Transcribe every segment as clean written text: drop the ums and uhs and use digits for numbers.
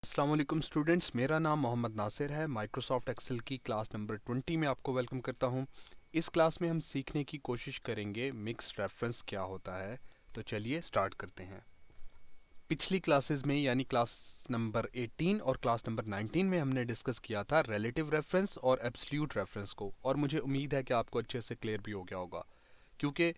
अस्सलाम वालेकुम स्टूडेंट्स, मेरा नाम मोहम्मद नासिर है। माइक्रोसॉफ्ट एक्सेल की क्लास नंबर 20 में आपको वेलकम करता हूं। इस क्लास में हम सीखने की कोशिश करेंगे मिक्स्ड रेफरेंस क्या होता है। तो चलिए स्टार्ट करते हैं। पिछली क्लासेस में यानी क्लास नंबर 18 और क्लास नंबर 19 में हमने डिस्कस किया था रिलेटिव रेफरेंस और एब्सोल्यूट रेफरेंस को, और मुझे उम्मीद है कि आपको अच्छे से क्लियर भी हो गया होगा, क्योंकि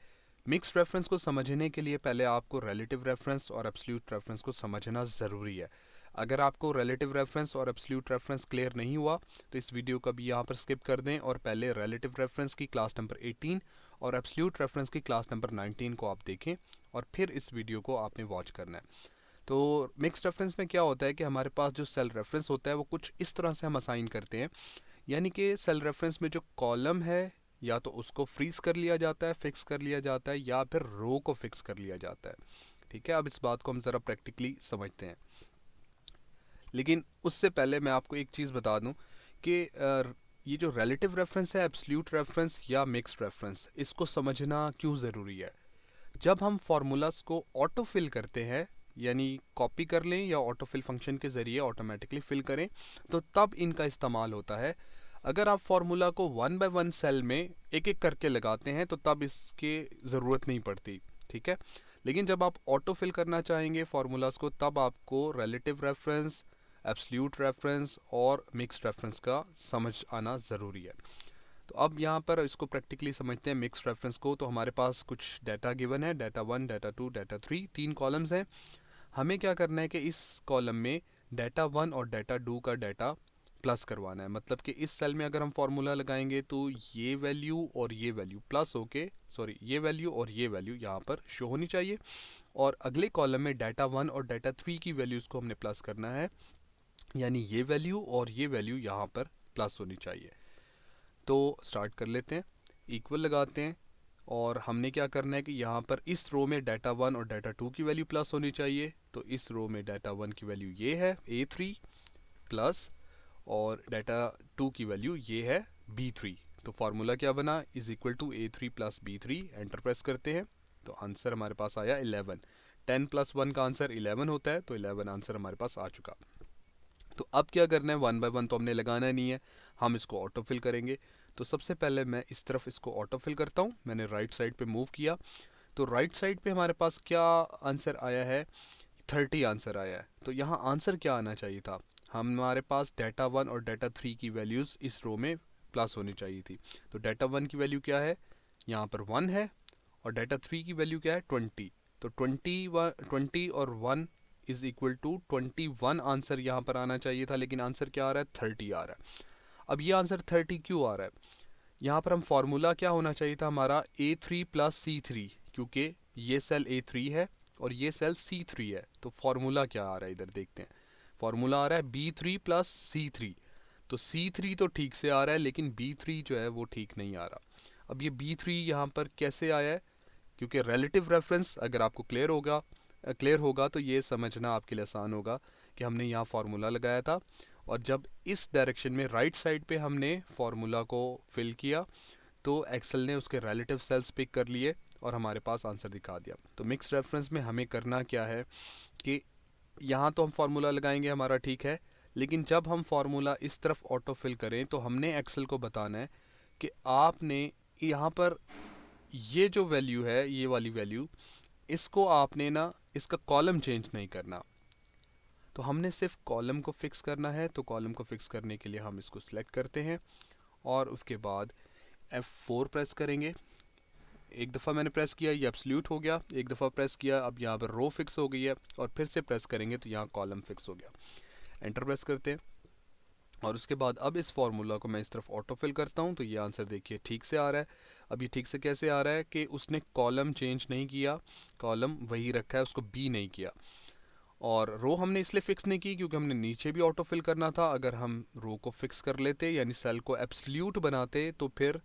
मिक्स्ड रेफरेंस को समझने के लिए पहले आपको रिलेटिव रेफरेंस और एब्सोल्यूट रेफरेंस को समझना ज़रूरी है। अगर आपको रिलेटिव रेफरेंस और एब्सोल्यूट रेफरेंस क्लियर नहीं हुआ तो इस वीडियो को भी यहाँ पर स्किप कर दें और पहले रिलेटिव रेफरेंस की क्लास नंबर 18 और एब्सोल्यूट रेफरेंस की क्लास नंबर 19 को आप देखें और फिर इस वीडियो को आपने वॉच करना है। तो मिक्स्ड रेफरेंस में क्या होता है कि हमारे पास जो सेल रेफरेंस होता है वो कुछ इस तरह से हम असाइन करते हैं, यानी कि सेल रेफरेंस में जो कॉलम है या तो उसको फ्रीज कर लिया जाता है, फिक्स कर लिया जाता है, या फिर रो को फिक्स कर लिया जाता है। ठीक है, अब इस बात को हम ज़रा प्रैक्टिकली समझते हैं। लेकिन उससे पहले मैं आपको एक चीज़ बता दूं कि ये जो रिलेटिव रेफरेंस है, एब्सोल्यूट रेफरेंस या मिक्स्ड रेफरेंस, इसको समझना क्यों ज़रूरी है। जब हम फार्मूलाज को ऑटो फिल करते हैं, यानी कॉपी कर लें या ऑटो फिल फंक्शन के ज़रिए ऑटोमेटिकली फिल करें, तो तब इनका इस्तेमाल होता है। अगर आप फार्मूला को वन बाय वन सेल में एक एक करके लगाते हैं तो तब इसकी ज़रूरत नहीं पड़ती। ठीक है, लेकिन जब आप ऑटो फिल करना चाहेंगे फार्मूलाज को, तब आपको रिलेटिव रेफरेंस, एब्सोल्यूट रेफरेंस और मिक्स्ड रेफरेंस का समझ आना ज़रूरी है। तो अब यहाँ पर इसको प्रैक्टिकली समझते हैं मिक्स्ड रेफरेंस को। तो हमारे पास कुछ डाटा गिवन है, डाटा 1, डाटा 2, डाटा 3, तीन कॉलम्स हैं। हमें क्या करना है कि इस कॉलम में डाटा 1 और डाटा 2 का डाटा प्लस करवाना है। मतलब कि इस सेल में अगर हम फार्मूला लगाएंगे तो ये वैल्यू और ये वैल्यू प्लस होके, सॉरी, ये वैल्यू और ये वैल्यू यहाँ पर शो होनी चाहिए, और अगले कॉलम में डाटा 1 और डाटा 3 की वैल्यूज़ को हमने प्लस करना है, यानी ये वैल्यू और ये वैल्यू यहाँ पर प्लस होनी चाहिए। तो स्टार्ट कर लेते हैं, इक्वल लगाते हैं, और हमने क्या करना है कि यहाँ पर इस रो में डाटा 1 और डाटा 2 की वैल्यू प्लस होनी चाहिए। तो इस रो में डाटा 1 की वैल्यू ये है A3 प्लस, और डाटा 2 की वैल्यू ये है B3। तो फार्मूला क्या बना, is equal to A3 plus B3। Enter press करते हैं तो आंसर हमारे पास आया 11। 10 प्लस 1 का आंसर 11 होता है, तो 11 आंसर हमारे पास आ चुका। तो अब क्या करना है, वन बाय वन तो हमने लगाना नहीं है, हम इसको ऑटो फिल करेंगे। तो सबसे पहले मैं इस तरफ इसको ऑटो फिल करता हूँ। मैंने राइट साइड पे मूव किया, तो राइट साइड पे हमारे पास क्या आंसर आया है, 30 आंसर आया है। तो यहाँ आंसर क्या आना चाहिए था, हमारे पास डाटा 1 और डाटा 3 की वैल्यूज़ इस रो में प्लस होनी चाहिए थी। तो डाटा 1 की वैल्यू क्या है, यहाँ पर 1 है, और डाटा 3 की वैल्यू क्या है, 20। तो 20 और 1 इज इक्वल टू 21 आंसर यहाँ पर आना चाहिए था, लेकिन आंसर क्या आ रहा है, 30 आ रहा है। अब ये आंसर 30 क्यों आ रहा है, यहाँ पर हम फॉर्मूला क्या होना चाहिए था हमारा, A3 प्लस C3, क्योंकि ये सेल A3 है और ये सेल C3 है। तो फॉर्मूला क्या आ रहा है, इधर देखते हैं। फॉर्मूला आ रहा है B3 प्लस C3। तो C3 तो ठीक से आ रहा है, लेकिन B3 जो है वो ठीक नहीं आ रहा। अब ये B3 यहाँ पर कैसे आया है, क्योंकि रिलेटिव रेफरेंस अगर आपको क्लियर होगा तो ये समझना आपके लिए आसान होगा कि हमने यहाँ फार्मूला लगाया था, और जब इस डायरेक्शन में राइट साइड पे हमने फार्मूला को फिल किया तो एक्सेल ने उसके रिलेटिव सेल्स पिक कर लिए और हमारे पास आंसर दिखा दिया। तो मिक्स रेफरेंस में हमें करना क्या है कि यहाँ तो हम फार्मूला लगाएंगे, हमारा ठीक है, लेकिन जब हम फार्मूला इस तरफ ऑटो फिल करें तो हमने एक्सेल को बताना है कि आपने यहाँ पर ये जो वैल्यू है, ये वाली वैल्यू, इसको आपने ना इसका कॉलम चेंज नहीं करना। तो हमने सिर्फ कॉलम को फिक्स करना है। तो कॉलम को फिक्स करने के लिए हम इसको सिलेक्ट करते हैं और उसके बाद F4 प्रेस करेंगे। एक दफ़ा मैंने प्रेस किया, ये एब्सोल्यूट हो गया। एक दफ़ा प्रेस किया, अब यहाँ पर रो फिक्स हो गई है, और फिर से प्रेस करेंगे तो यहाँ कॉलम फिक्स हो गया। एंटर प्रेस करते हैं, और उसके बाद अब इस फार्मूला को मैं इस तरफ ऑटो फिल करता हूँ, तो ये आंसर देखिए ठीक से आ रहा है। अब ये ठीक से कैसे आ रहा है कि उसने कॉलम चेंज नहीं किया, कॉलम वही रखा है, उसको बी नहीं किया। और रो हमने इसलिए फिक्स नहीं की क्योंकि हमने नीचे भी ऑटो फिल करना था। अगर हम रो को फिक्स कर लेते, यानी सेल को एब्सोल्यूट बनाते, तो फिर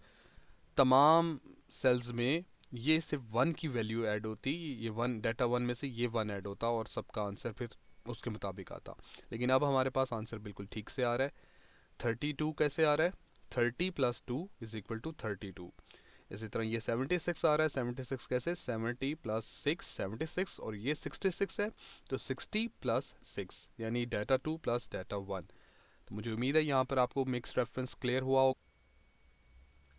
तमाम सेल्स में ये सिर्फ 1 की वैल्यू ऐड होती, ये 1, डाटा 1 में से ये 1 ऐड होता और सबका आंसर फिर उसके मुताबिक आता। लेकिन अब हमारे पास आंसर बिल्कुल ठीक से आ रहा है। 32 कैसे आ रहा है, 30 प्लस 2 इज इक्वल टू 32। इसी तरह ये 76 आ रहा है, 76 कैसे, 70 प्लस 6 76, और ये 66 है तो 60 प्लस 6 यानी डाटा 2 प्लस डाटा 1। तो मुझे उम्मीद है यहाँ पर आपको मिक्स रेफरेंस क्लियर हुआ होगा।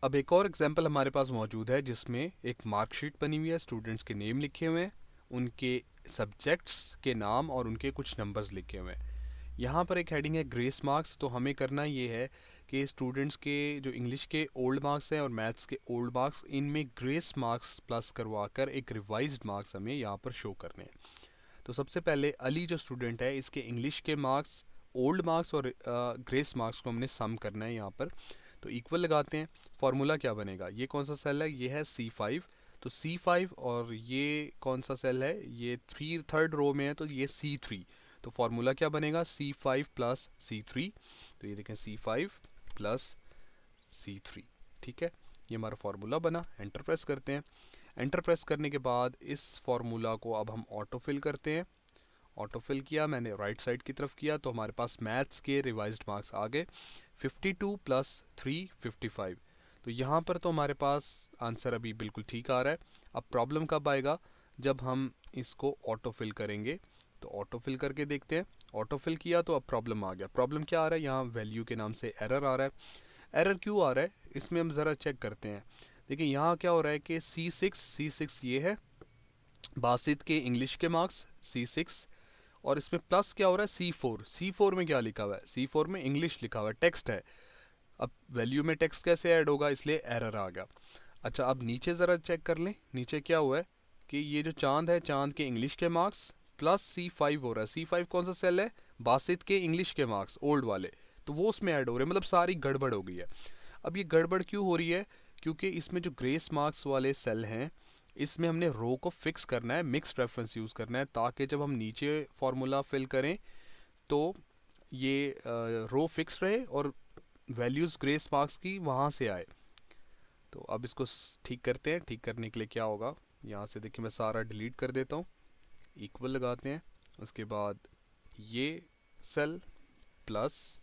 अब एक और एग्जांपल हमारे पास मौजूद है जिसमें एक मार्कशीट बनी हुई है, स्टूडेंट्स के नेम लिखे हुए हैं, उनके सब्जेक्ट्स के नाम और उनके कुछ नंबर्स लिखे हुए हैं। यहाँ पर एक हेडिंग है ग्रेस मार्क्स। तो हमें करना ये है कि स्टूडेंट्स के जो इंग्लिश के ओल्ड मार्क्स हैं और मैथ्स के ओल्ड मार्क्स, इनमें ग्रेस मार्क्स प्लस करवाकर एक रिवाइज्ड मार्क्स हमें यहाँ पर शो करने हैं। तो सबसे पहले अली जो स्टूडेंट है, इसके इंग्लिश के मार्क्स, ओल्ड मार्क्स और ग्रेस मार्क्स को हमने सम करना है यहाँ पर। तो इक्वल लगाते हैं। फॉर्मूला क्या बनेगा, ये कौन सा सेल है, ये है C5। तो C5 और ये कौन सा सेल है, ये थर्ड रो में है तो ये C3। तो फार्मूला क्या बनेगा, C5 प्लस C3। तो ये देखें C5 प्लस C3, ठीक है, ये हमारा फार्मूला बना। एंटर प्रेस करते हैं। एंटर प्रेस करने के बाद इस फार्मूला को अब हम ऑटो फिल करते हैं। ऑटो फिल किया मैंने, राइट साइड की तरफ किया, तो हमारे पास मैथ्स के रिवाइज्ड मार्क्स आ गए 52 प्लस 3 55। तो यहाँ पर तो हमारे पास आंसर अभी बिल्कुल ठीक आ रहा है। अब प्रॉब्लम कब आएगा, जब हम इसको ऑटो फिल करेंगे। तो ऑटो फिल करके देखते हैं। ऑटो फिल किया तो अब प्रॉब्लम आ गया। प्रॉब्लम क्या आ रहा है, यहाँ वैल्यू के नाम से एरर आ रहा है। एरर क्यों आ रहा है, इसमें हम ज़रा चेक करते हैं। देखिए यहाँ क्या हो रहा है कि C6 ये है बासित के इंग्लिश के मार्क्स C6, और इसमें प्लस क्या हो रहा है C4 में क्या लिखा हुआ है, C4 में इंग्लिश लिखा हुआ है, टेक्स्ट है। अब वैल्यू में टेक्स्ट कैसे ऐड होगा, इसलिए एरर आ गया। अच्छा, अब नीचे ज़रा चेक कर लें, नीचे क्या हुआ है कि ये जो चांद है, चांद के इंग्लिश के मार्क्स प्लस C5 हो रहा है। C5 कौन सा सेल है, बासित के इंग्लिश के मार्क्स ओल्ड वाले, तो वो उसमें ऐड हो रहे हैं, मतलब सारी गड़बड़ हो गई है। अब ये गड़बड़ क्यों हो रही है, क्योंकि इसमें जो ग्रेस मार्क्स वाले सेल हैं, इसमें हमने रो को फिक्स करना है, मिक्स रेफरेंस यूज़ करना है, ताकि जब हम नीचे फार्मूला फिल करें तो ये रो फिक्स रहे और वैल्यूज़ ग्रेस मार्क्स की वहाँ से आए। तो अब इसको ठीक करते हैं। ठीक करने के लिए क्या होगा, यहाँ से देखिए मैं सारा डिलीट कर देता हूँ। इक्वल लगाते हैं, उसके बाद ये सेल प्लस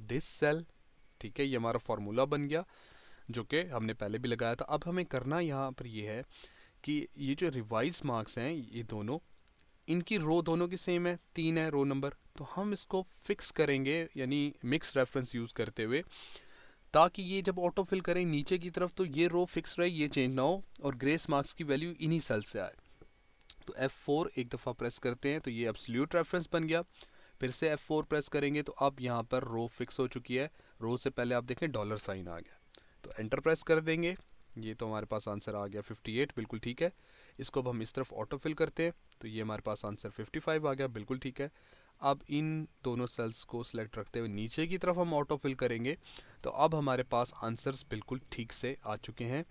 दिस सेल, ठीक है, ये हमारा फार्मूला बन गया जो कि हमने पहले भी लगाया था। अब हमें करना यहाँ पर ये है कि ये जो रिवाइज मार्क्स हैं ये दोनों, इनकी रो दोनों की सेम है, 3 है रो नंबर, तो हम इसको फिक्स करेंगे यानी मिक्स रेफरेंस यूज़ करते हुए, ताकि ये जब ऑटो फिल करें नीचे की तरफ तो ये रो फिक्स रहे, ये चेंज ना हो और ग्रेस मार्क्स की वैल्यू इन्हीं सेल से आए। तो F4 एक दफ़ा प्रेस करते हैं तो ये एब्सोल्यूट रेफरेंस बन गया। फिर से F4 प्रेस करेंगे तो अब यहाँ पर रो फिक्स हो चुकी है। रो से पहले आप देखें डॉलर साइन आ गया, तो एंटर प्रेस कर देंगे। ये तो हमारे पास आंसर आ गया 58, बिल्कुल ठीक है। इसको अब हम इस तरफ ऑटो फिल करते हैं तो ये हमारे पास आंसर 55 आ गया, बिल्कुल ठीक है। अब इन दोनों सेल्स को सिलेक्ट रखते हुए नीचे की तरफ हम ऑटो फिल करेंगे तो अब हमारे पास आंसर्स बिल्कुल ठीक से आ चुके हैं।